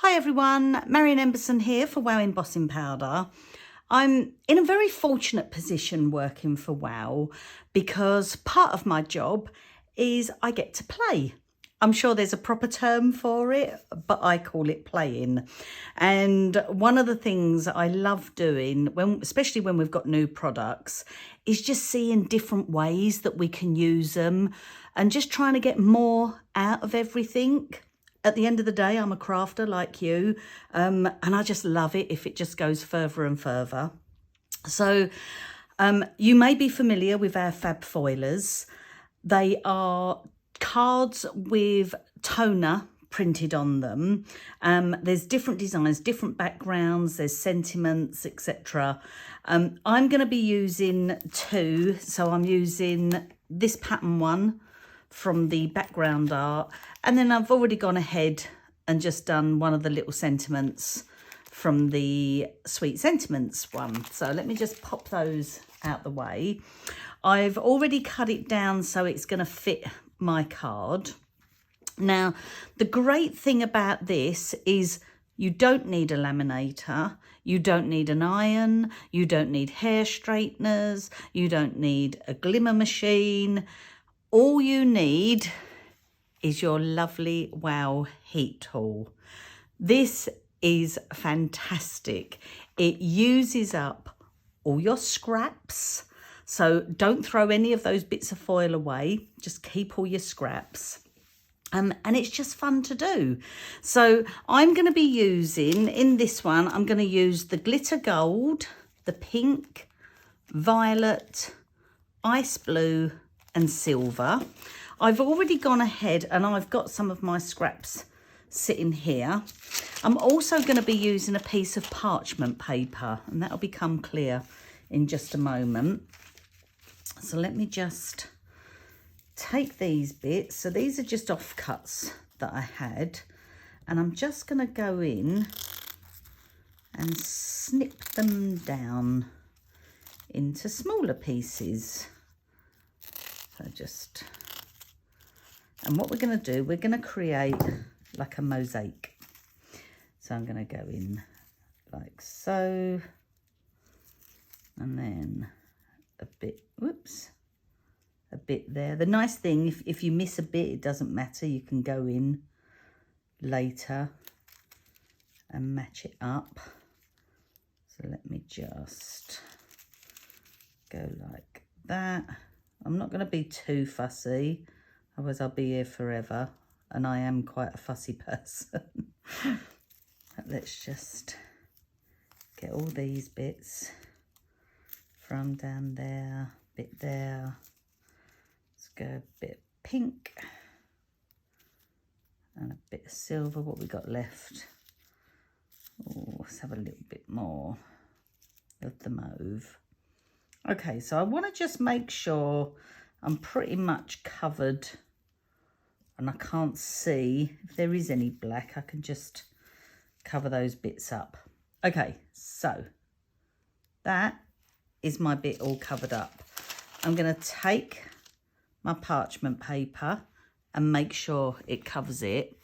Hi everyone, Marion Emberson here for Wow Embossing Powder. I'm in a very fortunate position working for Wow because part of my job is I get to play. I'm sure there's a proper term for it, but I call it playing. And one of the things I love doing, especially when we've got new products, is just seeing different ways that we can use them and just trying to get more out of everything. At the end of the day, I'm a crafter like you, and I just love it if it just goes further and further. So you may be familiar with our Fab Foilers. They are cards with toner printed on them. There's different designs, different backgrounds, there's sentiments, etc. I'm going to be using two. So I'm using this pattern one from the background art, and then I've already gone ahead and just done one of the little sentiments from the Sweet Sentiments one. So let me just pop those out the way. I've already cut it down so it's going to fit my card. Now, the great thing about this is you don't need a laminator, you don't need an iron, you don't need hair straighteners, you don't need a glimmer machine. All you need is your lovely Wow heat tool. This is fantastic. It uses up all your scraps. So don't throw any of those bits of foil away. Just keep all your scraps. And it's just fun to do. So I'm going to be using, in this one, I'm going to use the glitter gold, the pink, violet, ice blue, and silver. I've already gone ahead and I've got some of my scraps sitting here. I'm also going to be using a piece of parchment paper, and that'll become clear in just a moment. So let me just take these bits. So these are just offcuts that I had, and I'm just going to go in and snip them down into smaller pieces. So just, and what we're going to do, we're going to create like a mosaic. So I'm going to go in like so, and then a bit, whoops, a bit there. The nice thing, if you miss a bit, it doesn't matter. You can go in later and match it up. So let me just go like that. I'm not going to be too fussy, otherwise I'll be here forever, and I am quite a fussy person. But let's just get all these bits from down there, bit there. Let's go a bit pink and a bit of silver. What we got left? Oh, let's have a little bit more of the mauve. Okay, so I want to just make sure I'm pretty much covered and I can't see if there is any black. I can just cover those bits up. Okay, so that is my bit all covered up. I'm going to take my parchment paper and make sure it covers it.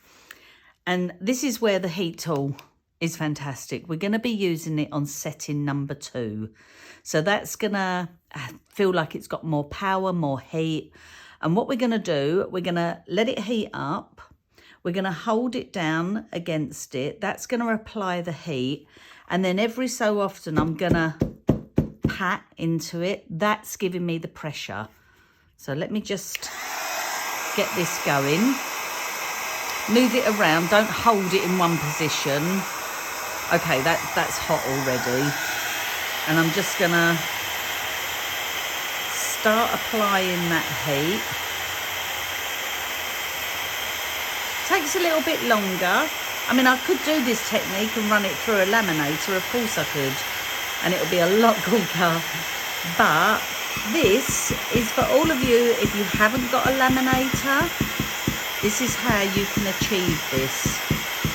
And this is where the heat tool is fantastic. We're going to be using it on setting number 2. So that's going to feel like it's got more power, more heat. And what we're going to do, we're going to let it heat up. We're going to hold it down against it. That's going to apply the heat. And then every so often, I'm going to pat into it. That's giving me the pressure. So let me just get this going. Move it around. Don't hold it in one position. Okay, that's hot already. And I'm just going to start applying that heat. Takes a little bit longer. I mean, I could do this technique and run it through a laminator. Of course I could. And it'll be a lot quicker. But this is for all of you, if you haven't got a laminator, this is how you can achieve this.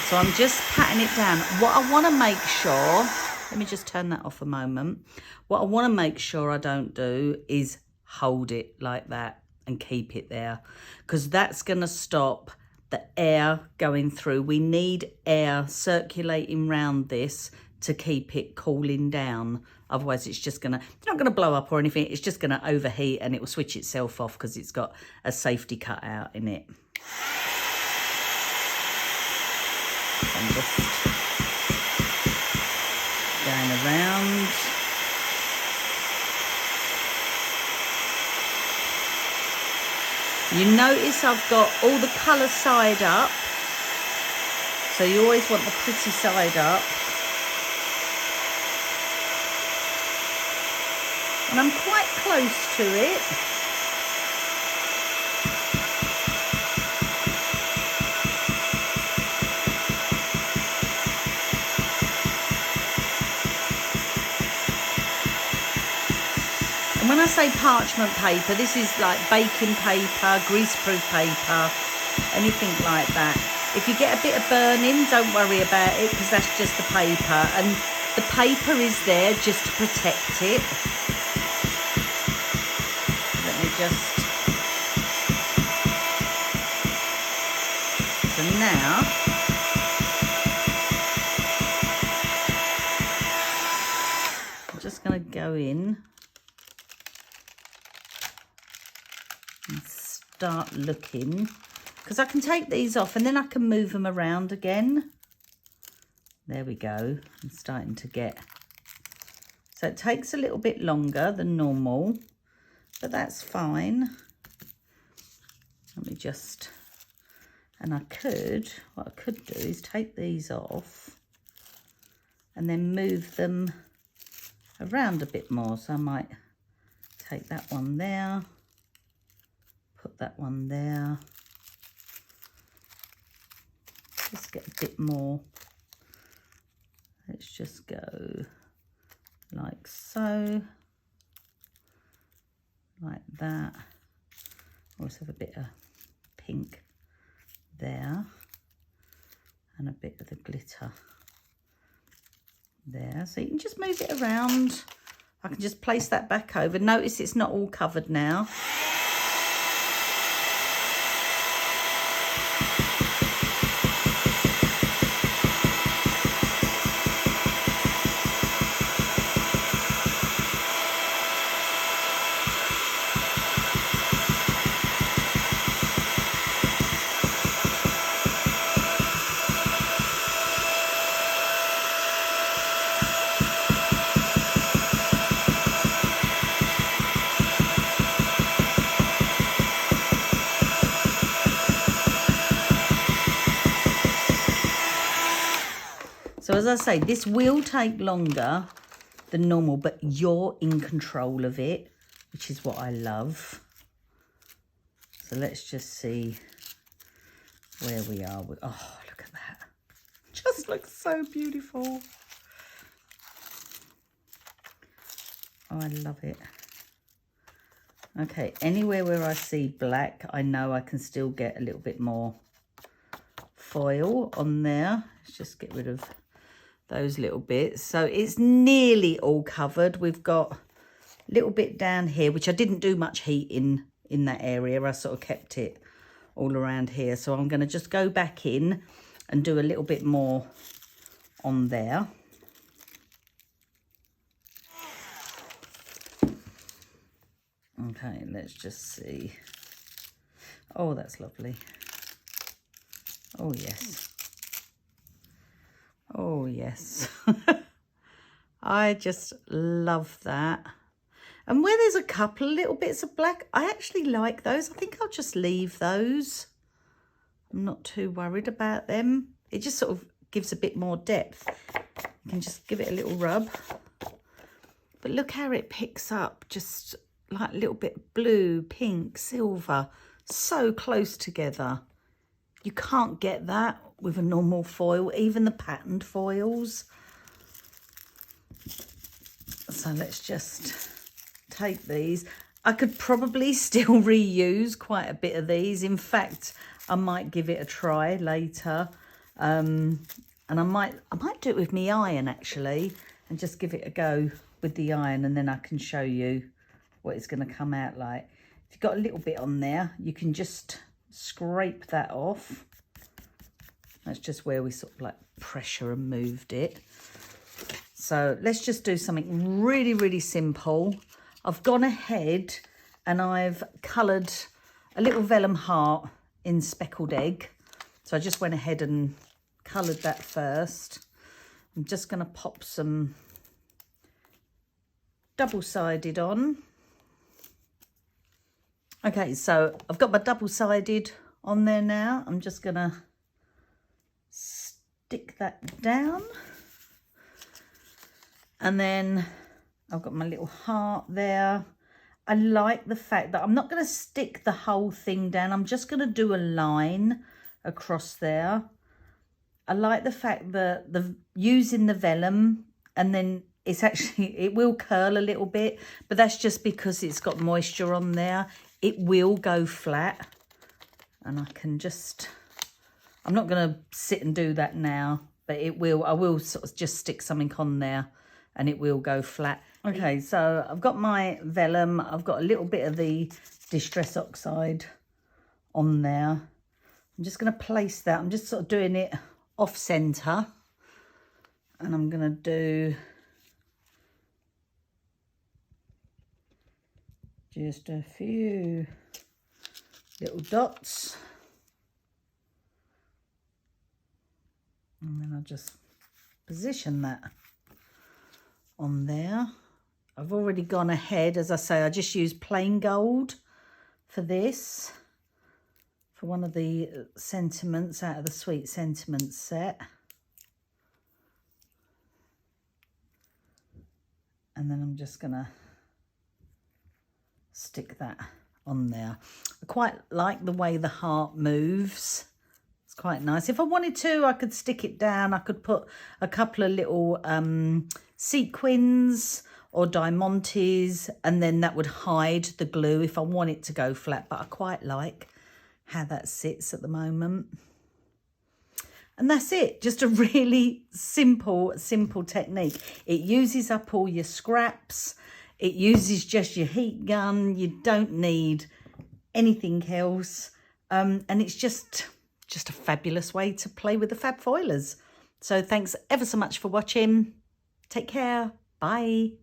So I'm just patting it down. What I want to make sure, let me just turn that off a moment. What I want to make sure I don't do is hold it like that and keep it there, because that's going to stop the air going through. We need air circulating round this to keep it cooling down. Otherwise it's just gonna, it's not gonna blow up or anything, it's just gonna overheat and it will switch itself off because it's got a safety cut out in it. I'm just going around. You notice I've got all the colour side up, so you always want the pretty side up. And I'm quite close to it. And when I say parchment paper, this is like baking paper, greaseproof paper, anything like that. If you get a bit of burning, don't worry about it because that's just the paper. And the paper is there just to protect it. Let me just... So now... I'm just going to go in and start looking, because I can take these off and then I can move them around again. There we go. I'm starting to get, so it takes a little bit longer than normal, but that's fine. Let me just, and I could, what I could do is take these off and then move them around a bit more. So I might take that one there, put that one there, just get a bit more. Let's just go like so, like that. Also have a bit of pink there and a bit of the glitter there. So you can just move it around. I can just place that back over. Notice it's not all covered now. So as I say, this will take longer than normal, but you're in control of it, which is what I love. So let's just see where we are. Oh, look at that. Just looks so beautiful. Oh, I love it. Okay, anywhere where I see black, I know I can still get a little bit more foil on there. Let's just get rid of those little bits. So it's nearly all covered. We've got a little bit down here, which I didn't do much heat in that area. I sort of kept it all around here. So I'm going to just go back in and do a little bit more on there. Okay, let's just see. Oh, that's lovely. Oh, yes. Oh, yes. I just love that. And where there's a couple little bits of black, I actually like those. I think I'll just leave those. I'm not too worried about them. It just sort of gives a bit more depth. You can just give it a little rub. But look how it picks up, just like a little bit blue, pink, silver, so close together. You can't get that with a normal foil, even the patterned foils. So let's just take these. I could probably still reuse quite a bit of these. In fact, I might give it a try later. And I might do it with my iron actually, and just give it a go with the iron, and then I can show you what it's going to come out like. If you've got a little bit on there, you can just scrape that off. That's just where we sort of like pressure and moved it. So let's just do something really, really simple. I've gone ahead and I've coloured a little vellum heart in speckled egg. So I just went ahead and coloured that first. I'm just going to pop some double-sided on. Okay, so I've got my double-sided on there now. I'm just going to stick that down. And then I've got my little heart there. I like the fact that I'm not going to stick the whole thing down. I'm just going to do a line across there. I like the fact that using the vellum, and then it's actually, it will curl a little bit, but that's just because it's got moisture on there. It will go flat, and I can just, I'm not going to sit and do that now, but it will, I will sort of just stick something on there and it will go flat. Okay, so I've got my vellum, I've got a little bit of the Distress Oxide on there. I'm just going to place that, I'm just sort of doing it off centre, and I'm going to do just a few little dots, and then I'll just position that on there. I've already gone ahead, as I say, I just used plain gold for this, for one of the sentiments out of the Sweet Sentiments set. And then I'm just gonna stick that on there. I quite like the way the heart moves. It's quite nice. If I wanted to, I could stick it down. I could put a couple of little sequins or diamantes, and then that would hide the glue if I want it to go flat. But I quite like how that sits at the moment. And that's it. Just a really simple technique. It uses up all your scraps. It uses just your heat gun. You don't need anything else. And it's just a fabulous way to play with the Fab Foilers. So thanks ever so much for watching. Take care. Bye.